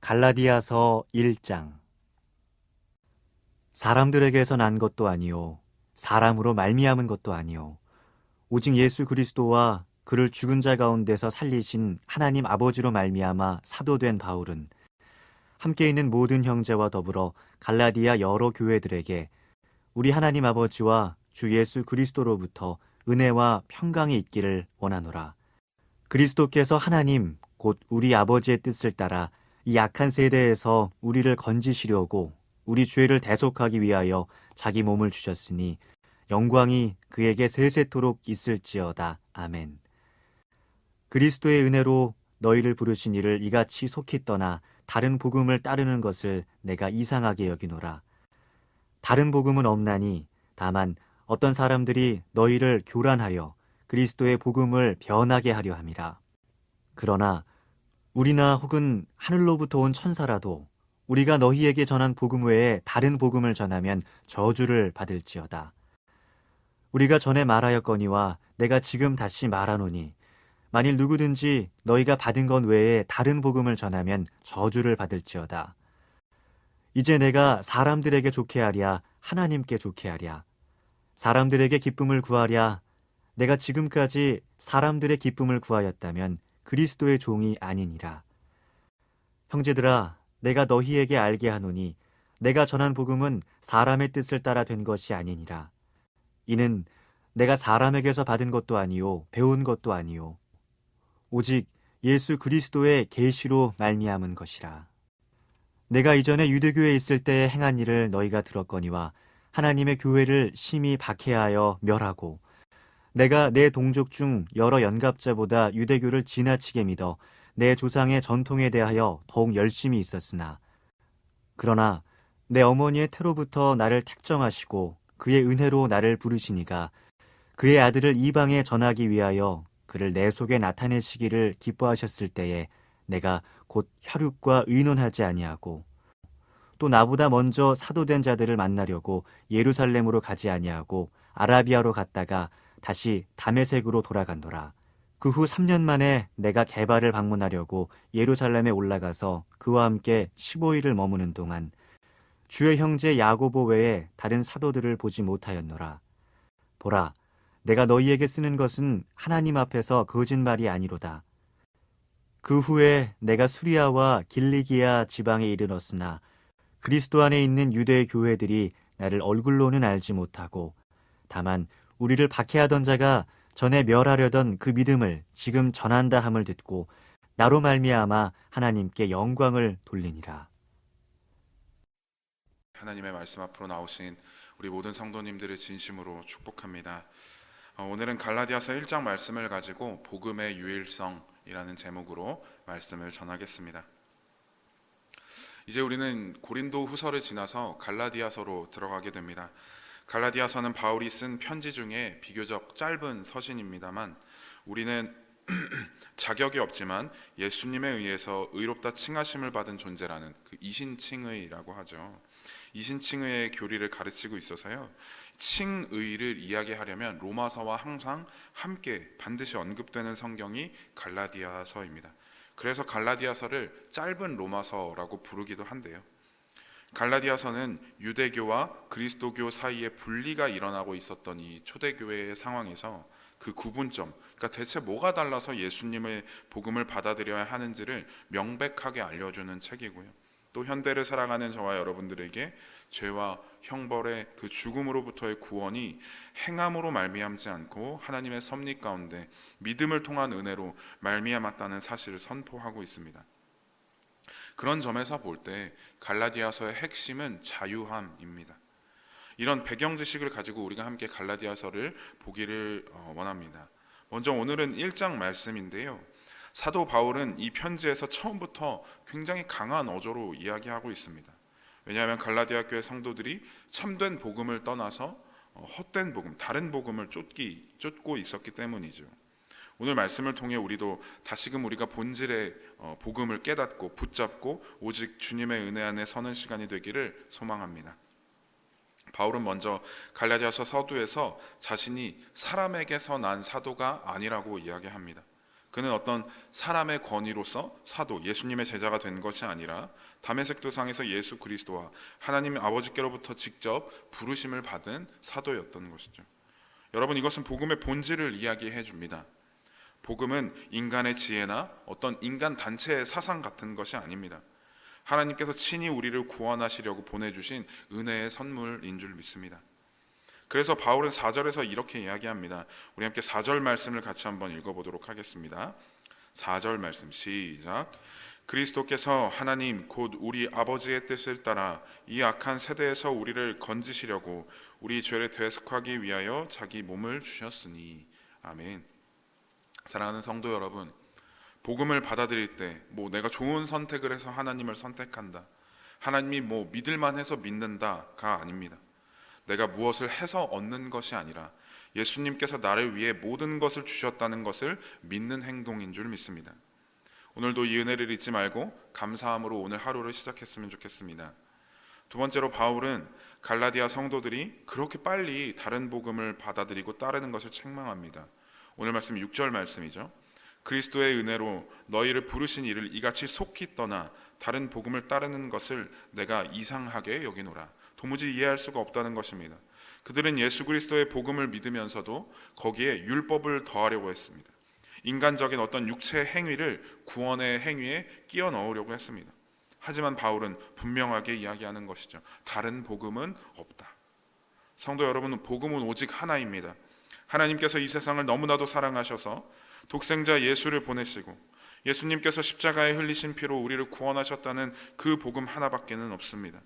갈라디아서 1장. 사람들에게서 난 것도 아니요 사람으로 말미암은 것도 아니요 오직 예수 그리스도와 그를 죽은 자 가운데서 살리신 하나님 아버지로 말미암아 사도된 바울은 함께 있는 모든 형제와 더불어 갈라디아 여러 교회들에게 우리 하나님 아버지와 주 예수 그리스도로부터 은혜와 평강이 있기를 원하노라. 그리스도께서 하나님 곧 우리 아버지의 뜻을 따라 이 악한 세대에서 우리를 건지시려고 우리 죄를 대속하기 위하여 자기 몸을 주셨으니 영광이 그에게 세세토록 있을지어다. 아멘. 그리스도의 은혜로 너희를 부르신 이를 이같이 속히 떠나 다른 복음을 따르는 것을 내가 이상하게 여기노라. 다른 복음은 없나니 다만 어떤 사람들이 너희를 교란하여 그리스도의 복음을 변하게 하려 함이라. 그러나 우리나 혹은 하늘로부터 온 천사라도 우리가 너희에게 전한 복음 외에 다른 복음을 전하면 저주를 받을지어다. 우리가 전에 말하였거니와 내가 지금 다시 말하노니 만일 누구든지 너희가 받은 것 외에 다른 복음을 전하면 저주를 받을지어다. 이제 내가 사람들에게 좋게 하랴 하나님께 좋게 하랴. 사람들에게 기쁨을 구하랴. 내가 지금까지 사람들의 기쁨을 구하였다면 그리스도의 종이 아니니라. 형제들아, 내가 너희에게 알게 하노니 내가 전한 복음은 사람의 뜻을 따라 된 것이 아니니라. 이는 내가 사람에게서 받은 것도 아니요 배운 것도 아니요 오직 예수 그리스도의 계시로 말미암은 것이라. 내가 이전에 유대교에 있을 때 행한 일을 너희가 들었거니와 하나님의 교회를 심히 박해하여 멸하고 내가 내 동족 중 여러 연갑자보다 유대교를 지나치게 믿어 내 조상의 전통에 대하여 더욱 열심히 있었으나 그러나 내 어머니의 태로부터 나를 택정하시고 그의 은혜로 나를 부르시니가 그의 아들을 이방에 전하기 위하여 그를 내 속에 나타내시기를 기뻐하셨을 때에 내가 곧 혈육과 의논하지 아니하고 또 나보다 먼저 사도된 자들을 만나려고 예루살렘으로 가지 아니하고 아라비아로 갔다가 다시 다메섹으로 돌아간노라. 그 후 3년 만에 내가 게바를 방문하려고 예루살렘에 올라가서 그와 함께 15일을 머무는 동안 주의 형제 야고보 외에 다른 사도들을 보지 못하였노라. 보라, 내가 너희에게 쓰는 것은 하나님 앞에서 거짓말이 아니로다. 그 후에 내가 수리아와 길리기아 지방에 이르렀으나 그리스도 안에 있는 유대 교회들이 나를 얼굴로는 알지 못하고 다만 우리를 박해하던 자가 전에 멸하려던 그 믿음을 지금 전한다 함을 듣고 나로 말미암아 하나님께 영광을 돌리니라. 하나님의 말씀 앞으로 나오신 우리 모든 성도님들을 진심으로 축복합니다. 오늘은 갈라디아서 1장 말씀을 가지고 복음의 유일성이라는 제목으로 말씀을 전하겠습니다. 이제 우리는 고린도 후서를 지나서 갈라디아서로 들어가게 됩니다. 갈라디아서는 바울이 쓴 편지 중에 비교적 짧은 서신입니다만 우리는 자격이 없지만 예수님에 의해서 의롭다 칭하심을 받은 존재라는 그 이신칭의라고 하죠. 이신칭의의 교리를 가르치고 있어서요. 칭의를 이야기하려면 로마서와 항상 함께 반드시 언급되는 성경이 갈라디아서입니다. 그래서 갈라디아서를 짧은 로마서라고 부르기도 한데요. 갈라디아서는 유대교와 그리스도교 사이에 분리가 일어나고 있었던 이 초대교회의 상황에서 그 구분점, 그러니까 대체 뭐가 달라서 예수님의 복음을 받아들여야 하는지를 명백하게 알려주는 책이고요. 또 현대를 살아가는 저와 여러분들에게 죄와 형벌의 그 죽음으로부터의 구원이 행함으로 말미암지 않고 하나님의 섭리 가운데 믿음을 통한 은혜로 말미암았다는 사실을 선포하고 있습니다. 그런 점에서 볼 때 갈라디아서의 핵심은 자유함입니다. 이런 배경 지식을 가지고 우리가 함께 갈라디아서를 보기를 원합니다. 먼저 오늘은 1장 말씀인데요. 사도 바울은 이 편지에서 처음부터 굉장히 강한 어조로 이야기하고 있습니다. 왜냐하면 갈라디아 교회 성도들이 참된 복음을 떠나서 헛된 복음, 다른 복음을 쫓고 있었기 때문이죠. 오늘 말씀을 통해 우리도 다시금 우리가 본질의 복음을 깨닫고 붙잡고 오직 주님의 은혜 안에 서는 시간이 되기를 소망합니다. 바울은 먼저 갈라디아서 서두에서 자신이 사람에게서 난 사도가 아니라고 이야기합니다. 그는 어떤 사람의 권위로서 사도, 예수님의 제자가 된 것이 아니라 다메섹 도상에서 예수 그리스도와 하나님 아버지께로부터 직접 부르심을 받은 사도였던 것이죠. 여러분, 이것은 복음의 본질을 이야기해 줍니다. 복음은 인간의 지혜나 어떤 인간 단체의 사상 같은 것이 아닙니다. 하나님께서 친히 우리를 구원하시려고 보내주신 은혜의 선물인 줄 믿습니다. 그래서 바울은 4절에서 이렇게 이야기합니다. 우리 함께 4절 말씀을 같이 한번 읽어보도록 하겠습니다. 4절 말씀 시작. 그리스도께서 하나님 곧 우리 아버지의 뜻을 따라 이 악한 세대에서 우리를 건지시려고 우리 죄를 대속하기 위하여 자기 몸을 주셨으니. 아멘. 사랑하는 성도 여러분, 복음을 받아들일 때 내가 좋은 선택을 해서 하나님을 선택한다, 하나님이 믿을만 해서 믿는다가 아닙니다. 내가 무엇을 해서 얻는 것이 아니라 예수님께서 나를 위해 모든 것을 주셨다는 것을 믿는 행동인 줄 믿습니다. 오늘도 이 은혜를 잊지 말고 감사함으로 오늘 하루를 시작했으면 좋겠습니다. 두 번째로 바울은 갈라디아 성도들이 그렇게 빨리 다른 복음을 받아들이고 따르는 것을 책망합니다. 오늘 말씀 6절 말씀이죠. 그리스도의 은혜로 너희를 부르신 이를 이같이 속히 떠나 다른 복음을 따르는 것을 내가 이상하게 여기노라. 도무지 이해할 수가 없다는 것입니다. 그들은 예수 그리스도의 복음을 믿으면서도 거기에 율법을 더하려고 했습니다. 인간적인 어떤 육체의 행위를 구원의 행위에 끼워 넣으려고 했습니다. 하지만 바울은 분명하게 이야기하는 것이죠. 다른 복음은 없다. 성도 여러분, 복음은 오직 하나입니다. 하나님께서 이 세상을 너무나도 사랑하셔서 독생자 예수를 보내시고 예수님께서 십자가에 흘리신 피로 우리를 구원하셨다는 그 복음 하나밖에는 없습니다.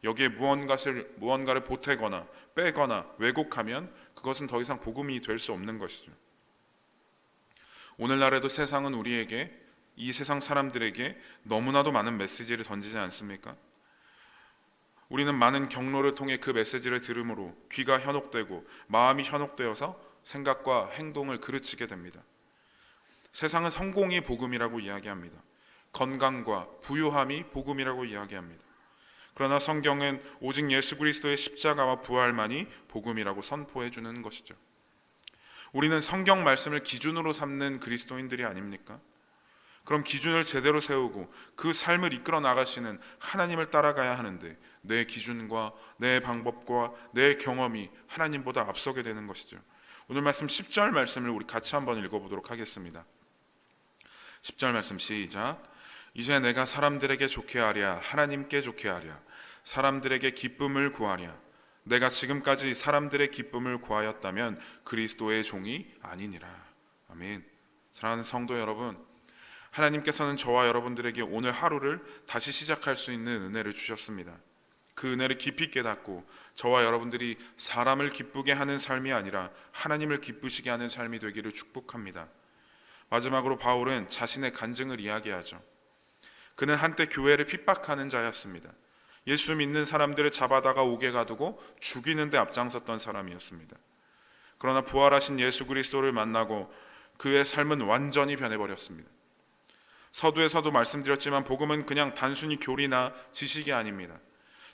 여기에 무언가를 보태거나 빼거나 왜곡하면 그것은 더 이상 복음이 될 수 없는 것이죠. 오늘날에도 세상은 우리에게, 이 세상 사람들에게 너무나도 많은 메시지를 던지지 않습니까? 우리는 많은 경로를 통해 그 메시지를 들음으로 귀가 현혹되고 마음이 현혹되어서 생각과 행동을 그르치게 됩니다. 세상은 성공이 복음이라고 이야기합니다. 건강과 부유함이 복음이라고 이야기합니다. 그러나 성경은 오직 예수 그리스도의 십자가와 부활만이 복음이라고 선포해 주는 것이죠. 우리는 성경 말씀을 기준으로 삼는 그리스도인들이 아닙니까? 그럼 기준을 제대로 세우고 그 삶을 이끌어 나가시는 하나님을 따라가야 하는데 내 기준과 내 방법과 내 경험이 하나님보다 앞서게 되는 것이죠. 오늘 말씀 10절 말씀을 우리 같이 한번 읽어보도록 하겠습니다. 10절 말씀 시작. 이제 내가 사람들에게 좋게 하랴 하나님께 좋게 하랴 사람들에게 기쁨을 구하랴 내가 지금까지 사람들의 기쁨을 구하였다면 그리스도의 종이 아니니라. 아멘. 사랑하는 성도 여러분, 하나님께서는 저와 여러분들에게 오늘 하루를 다시 시작할 수 있는 은혜를 주셨습니다. 그 은혜를 깊이 깨닫고 저와 여러분들이 사람을 기쁘게 하는 삶이 아니라 하나님을 기쁘시게 하는 삶이 되기를 축복합니다. 마지막으로 바울은 자신의 간증을 이야기하죠. 그는 한때 교회를 핍박하는 자였습니다. 예수 믿는 사람들을 잡아다가 옥에 가두고 죽이는 데 앞장섰던 사람이었습니다. 그러나 부활하신 예수 그리스도를 만나고 그의 삶은 완전히 변해버렸습니다. 서두에서도 말씀드렸지만 복음은 그냥 단순히 교리나 지식이 아닙니다.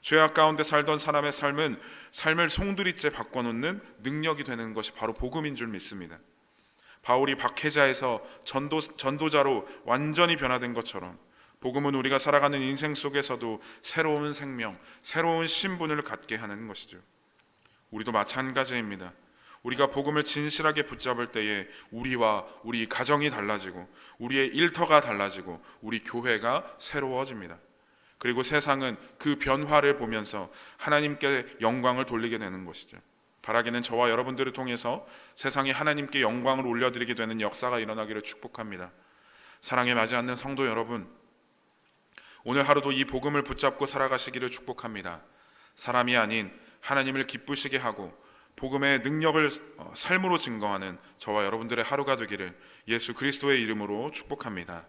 죄악 가운데 살던 사람의 삶을 송두리째 바꿔놓는 능력이 되는 것이 바로 복음인 줄 믿습니다. 바울이 박해자에서 전도자로 완전히 변화된 것처럼 복음은 우리가 살아가는 인생 속에서도 새로운 생명, 새로운 신분을 갖게 하는 것이죠. 우리도 마찬가지입니다. 우리가 복음을 진실하게 붙잡을 때에 우리와 우리 가정이 달라지고 우리의 일터가 달라지고 우리 교회가 새로워집니다. 그리고 세상은 그 변화를 보면서 하나님께 영광을 돌리게 되는 것이죠. 바라기는 저와 여러분들을 통해서 세상에 하나님께 영광을 올려드리게 되는 역사가 일어나기를 축복합니다. 사랑에 맞지 않는 성도 여러분, 오늘 하루도 이 복음을 붙잡고 살아가시기를 축복합니다. 사람이 아닌 하나님을 기쁘시게 하고 복음의 능력을 삶으로 증거하는 저와 여러분들의 하루가 되기를 예수 그리스도의 이름으로 축복합니다.